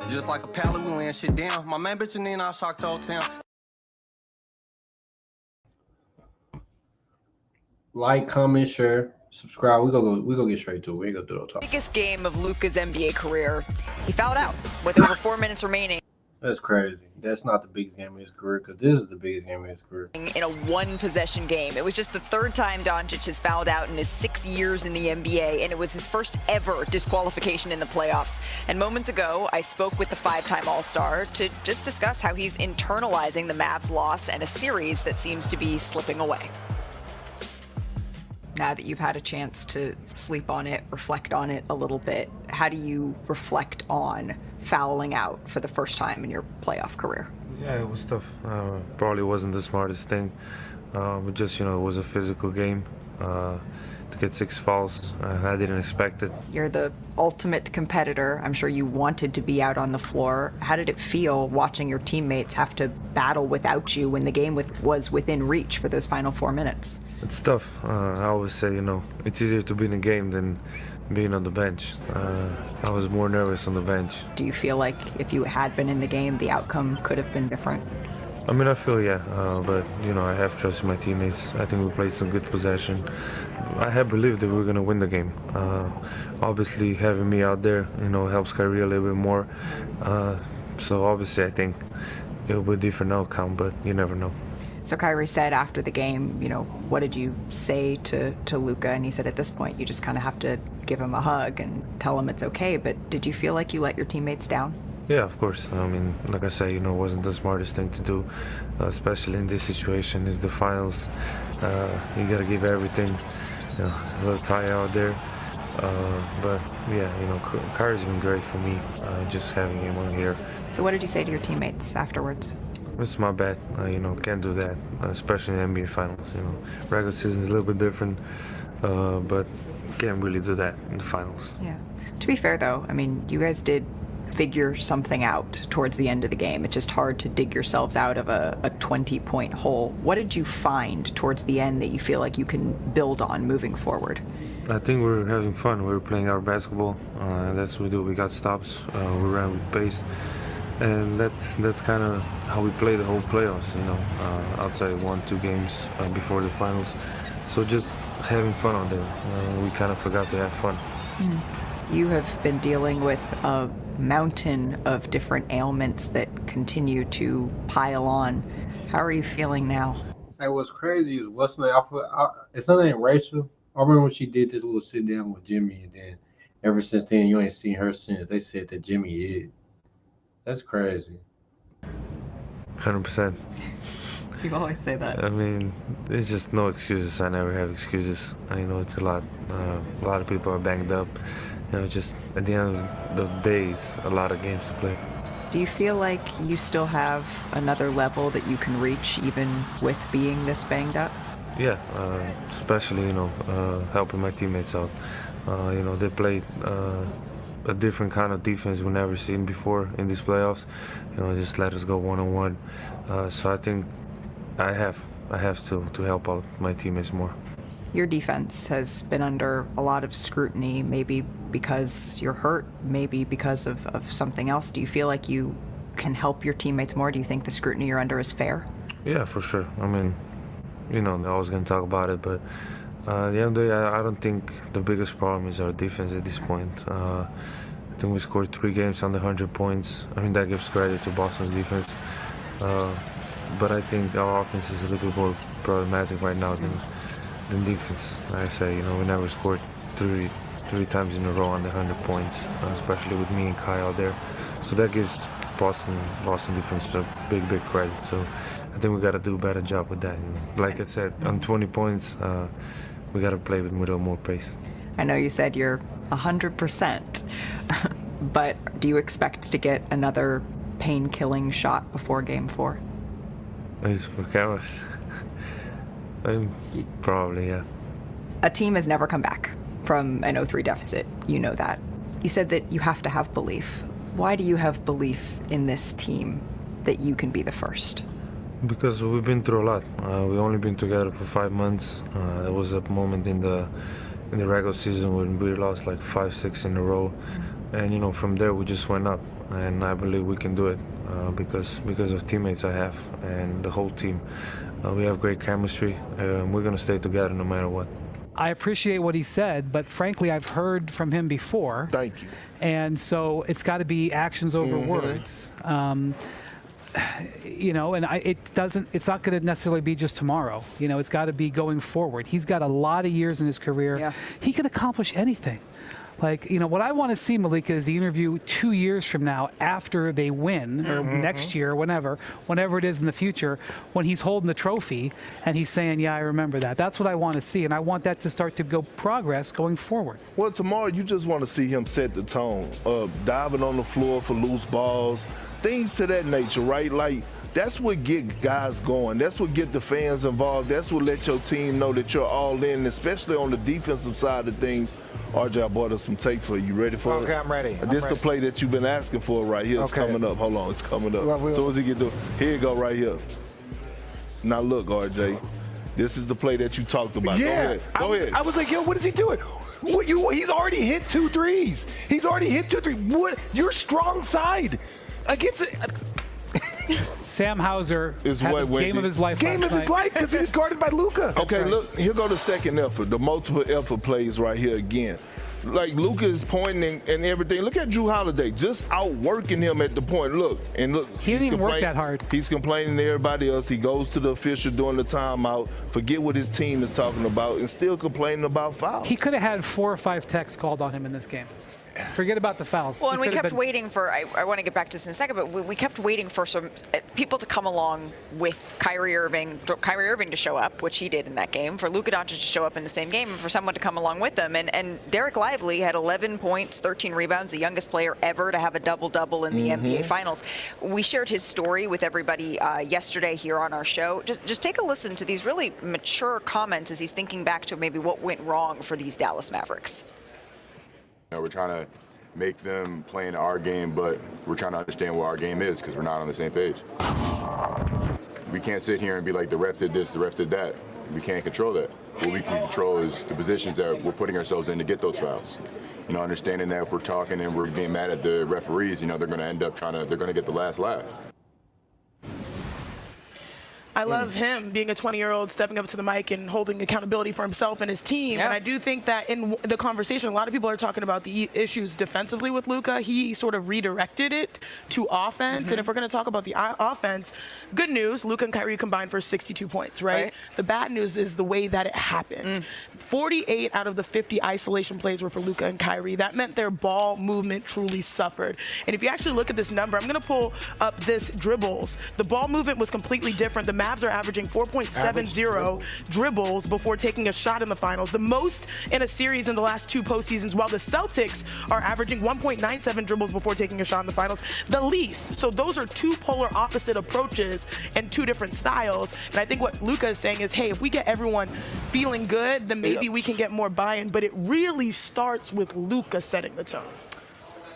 Just like a pallet, we laying shit down. My main bitch and then I shocked the whole town. Like, comment, share, subscribe. We go get straight to it. We ain't gonna do no talk. Biggest game of Luka's NBA career. He fouled out with over 4 minutes remaining. That's crazy. That's not the biggest game of his career, because this is the biggest game of his career. In a one-possession game. It was just the third time Doncic has fouled out in his 6 years in the NBA, and it was his first ever disqualification in the playoffs. And moments ago, I spoke with the 5-time All-Star to just discuss how he's internalizing the Mavs' loss and a series that seems to be slipping away. Now that you've had a chance to sleep on it, reflect on it a little bit, how do you reflect on fouling out for the first time in your playoff career? Yeah, it was tough. Probably wasn't the smartest thing. But just, it was a physical game. To get 6 fouls, I didn't expect it. You're the ultimate competitor. I'm sure you wanted to be out on the floor. How did it feel watching your teammates have to battle without you when the game was within reach for those final 4 minutes? It's tough. I always say, it's easier to be in a game than being on the bench. I was more nervous on the bench. Do you feel like if you had been in the game, the outcome could have been different? I feel, yeah, but, I have trust in my teammates. I think we played some good possession. I have believed that we were going to win the game. Obviously, having me out there, helps Kyrie a little bit more. So, obviously, I think it'll be a different outcome, but you never know. So Kyrie said after the game, what did you say to Luka? And he said at this point, you just kind of have to give him a hug and tell him it's okay. But did you feel like you let your teammates down? Yeah, of course. Like I say, it wasn't the smartest thing to do, especially in this situation. It's the finals. You got to give everything. A little tie out there. But yeah, Kyrie's been great for me, just having him on here. So what did you say to your teammates afterwards? It's my bad. Can't do that, especially in the NBA finals. Regular season is a little bit different, but can't really do that in the finals. Yeah. To be fair, though, you guys did figure something out towards the end of the game. It's just hard to dig yourselves out of a 20-point hole. What did you find towards the end that you feel like you can build on moving forward? I think we're having fun. We're playing our basketball. That's what we do. We got stops. We ran with pace. And that's kind of how we play the whole playoffs, outside 1-2 games before the finals. So just having fun on there. We kind of forgot to have fun. You have been dealing with a mountain of different ailments that continue to pile on. How are you feeling now? Hey, what's crazy is it's not even Rachel. I remember when she did this little sit down with Jimmy, and then ever since then you ain't seen her since. They said that Jimmy is. That's crazy. 100%. You always say that. There's just no excuses. I never have excuses. I know it's a lot. A lot of people are banged up. Just at the end of the day, it's a lot of games to play. Do you feel like you still have another level that you can reach even with being this banged up? Yeah, especially, helping my teammates out. They played a different kind of defense we've never seen before in these playoffs. Just let us go one-on-one. So I think I have to help out my teammates more. Your defense has been under a lot of scrutiny, maybe because you're hurt, maybe because of something else. Do you feel like you can help your teammates more? Do you think the scrutiny you're under is fair? Yeah, for sure. They're always going to talk about it, but at the end of the day, I don't think the biggest problem is our defense at this point. I think we scored 3 games under 100 points. That gives credit to Boston's defense. But I think our offense is a little bit more problematic right now than defense. Like I say, we never scored three times in a row under 100 points, especially with me and Kai out there. So that gives Boston defense a big credit. So I think we got to do a better job with that. Like I said, on 20 points, we got to play with a little more pace. I know you said you're 100%, but do you expect to get another pain-killing shot before Game 4? It's for cameras. Probably, yeah. A team has never come back from an 0-3 deficit. You know that. You said that you have to have belief. Why do you have belief in this team that you can be the first? Because we've been through a lot. We've only been together for 5 months. There was a moment in the regular season when we lost like 5-6 in a row. and you know, from there we just went up, and I believe we can do it because of teammates I have and the whole team. We have great chemistry. We're gonna stay together no matter what. I appreciate what he said, but frankly, I've heard from him before. Thank you. And so it's got to be actions over words. You know, and it's not going to necessarily be just tomorrow. You know, it's got to be going forward. He's got a lot of years in his career. Yeah. He can accomplish anything. Like, you know, what I want to see, Malika, is the interview 2 years from now after they win, or next year, whenever it is in the future, when he's holding the trophy and he's saying, yeah, I remember that. That's what I want to see, and I want that to start to go progress going forward. Well, tomorrow you just want to see him set the tone, diving on the floor for loose balls, things to that nature, right? Like, that's what get guys going. That's what get the fans involved. That's what let your team know that you're all in, especially on the defensive side of things. RJ, I brought us some tape for you. Ready for it? Okay, I'm ready. This the play that you've been asking for right here. It's coming up. Hold on, it's coming up. As soon as he get to, here you go right here. Now look, RJ, this is the play that you talked about. Yeah. Go ahead. I was like, yo, what is he doing? He's already hit 2 threes. He's already hit 2 threes. What? Your strong side against it. Sam Hauser Is had what, the Wendy? game of his life Game last of his night. life because he was guarded by Luka. Okay, right. look, here go the second effort, the multiple effort plays right here again. Like, Luka is pointing and everything. Look at Drew Holiday, just outworking him at the point. Look, He didn't he's even work complain- that hard. He's complaining to everybody else. He goes to the official during the timeout, forget what his team is talking about, and still complaining about fouls. He could have had 4 or 5 techs called on him in this game. Forget about the fouls. Well, He and we could have kept been- waiting for, I want to get back to this in a second, but we kept waiting for some people to come along with Kyrie Irving to show up, which he did in that game, for Luka Doncic to show up in the same game, and for someone to come along with them. And Derek Lively had 11 points, 13 rebounds, the youngest player ever to have a double-double in the NBA Finals. We shared his story with everybody yesterday here on our show. Just take a listen to these really mature comments as he's thinking back to maybe what went wrong for these Dallas Mavericks. We're trying to make them play in our game, but we're trying to understand what our game is because we're not on the same page. We can't sit here and be like, the ref did this, the ref did that. We can't control that. What we can control is the positions that we're putting ourselves in to get those fouls. You know, understanding that if we're talking and we're being mad at the referees, you know, they're going to end up they're going to get the last laugh. I love him being a 20-year-old, stepping up to the mic and holding accountability for himself and his team. Yeah. And I do think that in the conversation, a lot of people are talking about the issues defensively with Luka. He sort of redirected it to offense. And if we're going to talk about the offense, good news, Luka and Kyrie combined for 62 points, right? The bad news is the way that it happened. 48 out of the 50 isolation plays were for Luka and Kyrie. That meant their ball movement truly suffered. And if you actually look at this number, I'm going to pull up this dribbles. The ball movement was completely different. The Mavs are averaging 4.70 dribbles before taking a shot in the finals, the most in a series in the last 2 postseasons, while the Celtics are averaging 1.97 dribbles before taking a shot in the finals, the least. So those are 2 polar opposite approaches and 2 different styles. And I think what Luka is saying is, hey, if we get everyone feeling good, then maybe we can get more buy-in. But it really starts with Luka setting the tone.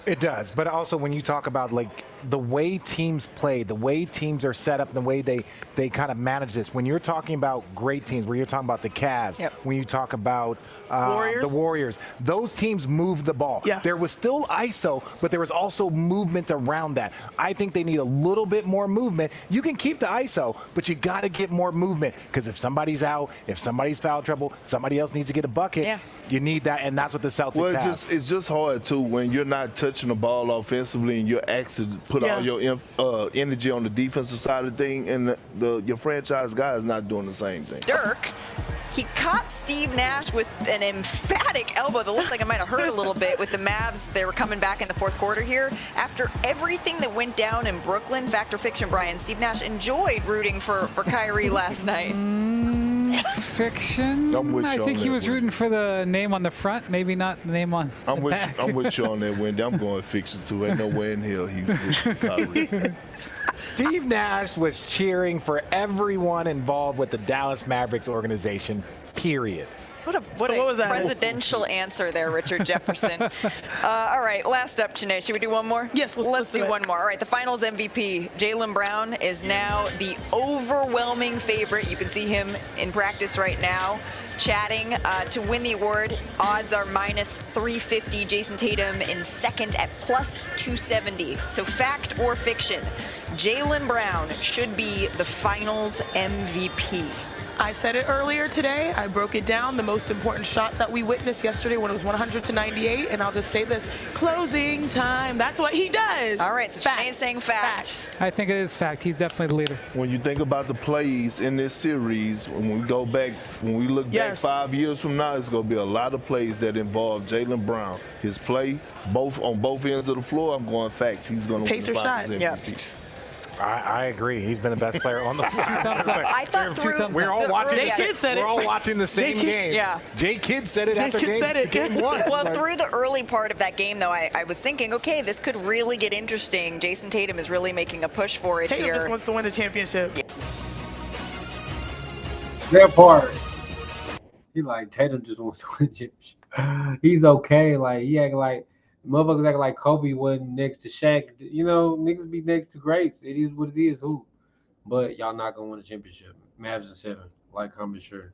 It does, but also when you talk about like the way teams play, the way teams are set up, the way they kind of manage this. When you're talking about great teams, where you're talking about the Cavs, when you talk about the Warriors, those teams move the ball. Yeah. There was still ISO, but there was also movement around that. I think they need a little bit more movement. You can keep the ISO, but you got to get more movement because if somebody's out, if somebody's foul trouble, somebody else needs to get a bucket. Yeah. You need that, and that's what the Celtics have. It's just hard, too, when you're not touching the ball offensively and you're asked to put all your energy on the defensive side of the thing, and your franchise guy is not doing the same thing. Dirk, he caught Steve Nash with an emphatic elbow that looked like it might have hurt a little bit with the Mavs. They were coming back in the 4th quarter here. After everything that went down in Brooklyn, Fact or Fiction, Brian, Steve Nash enjoyed rooting for Kyrie last night. Fiction. I'm with you I on think he that was one. rooting for the name on the front, maybe not the name on the back. I'm with you on that, Wendy. I'm going fiction, too. Ain't no way in hell he was Kyrie. Steve Nash was cheering for everyone involved with the Dallas Mavericks organization, period. What what was that? presidential answer there, Richard Jefferson. All right, last up, Janae. Should we do one more? Yes, let's do one more. All right, the finals MVP, Jaylen Brown, is now the overwhelming favorite. You can see him in practice right now, chatting to win the award. Odds are minus 350. Jason Tatum in second at plus 270. So fact or fiction, Jaylen Brown should be the finals MVP. I said it earlier today. I broke it down. The most important shot that we witnessed yesterday when it was 100-98. And I'll just say this, closing time. That's what he does. All right, so Janae's saying fact. I think it is fact. He's definitely the leader. When you think about the plays in this series, when we go back, when we look back 5 years from now, it's going to be a lot of plays that involve Jaylen Brown. His play, on both ends of the floor, I'm going facts. He's going to win the finals MVP. Yeah. I agree. He's been the best player on the floor. I thought we're all watching. We're all watching the same game. Yeah. Jay Kidd said it after game one. Well, through the early part of that game, though, I was thinking, okay, this could really get interesting. Jason Tatum is really making a push for it Tatum here. just wants to win the championship. That part. He like Tatum just wants to win the championship. He's okay. Like he act like motherfuckers act like Kobe wasn't next to Shaq. You know, niggas be next to greats. It is what it is. Who? But y'all not gonna win a championship. Mavs in 7. Like, comment, sure.